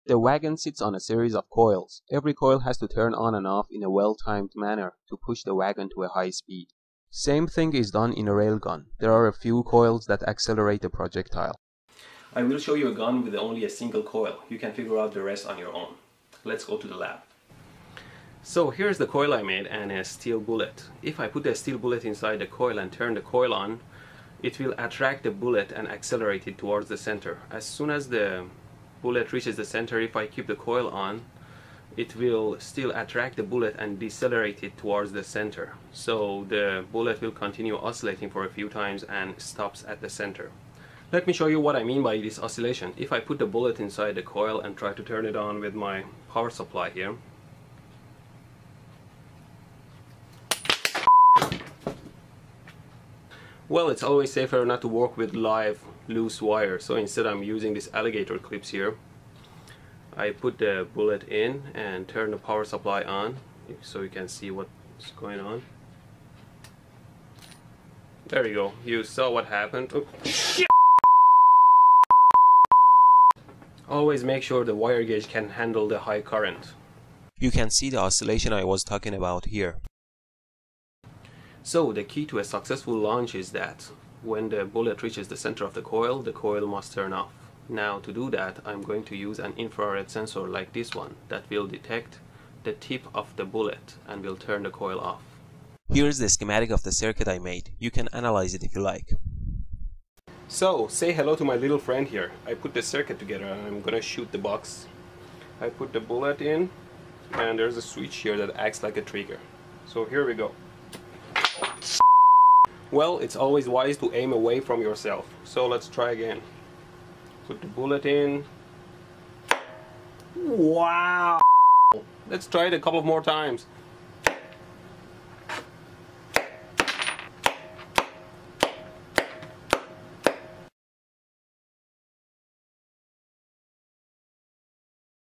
The wagon sits on a series of coils. Every coil has to turn on and off in a well-timed manner to push the wagon to a high speed. Same thing is done in a railgun. There are a few coils that accelerate the projectile. I will show you a gun with only a single coil. You can figure out the rest on your own. Let's go to the lab. So here's the coil I made and a steel bullet. If I put the steel bullet inside the coil and turn the coil on, it will attract the bullet and accelerate it towards the center. As soon as the bullet reaches the center, if I keep the coil on, it will still attract the bullet and decelerate it towards the center. So the bullet will continue oscillating for a few times and stops at the center. Let me show you what I mean by this oscillation. If I put the bullet inside the coil and try to turn it on with my power supply here, well, it's always safer not to work with live loose wire, so instead I'm using these alligator clips here. I put the bullet in and turn the power supply on so you can see what's going on. There you go, you saw what happened. Oh, shit. Always make sure the wire gauge can handle the high current. You can see the oscillation I was talking about here. So the key to a successful launch is that when the bullet reaches the center of the coil must turn off. Now to do that, I'm going to use an infrared sensor like this one that will detect the tip of the bullet and will turn the coil off. Here's the schematic of the circuit I made. You can analyze it if you like. So, say hello to my little friend here. I put the circuit together and I'm gonna shoot the box. I put the bullet in and there's a switch here that acts like a trigger. So here we go. Well, it's always wise to aim away from yourself. So let's try again. Put the bullet in. Wow! Let's try it a couple more times.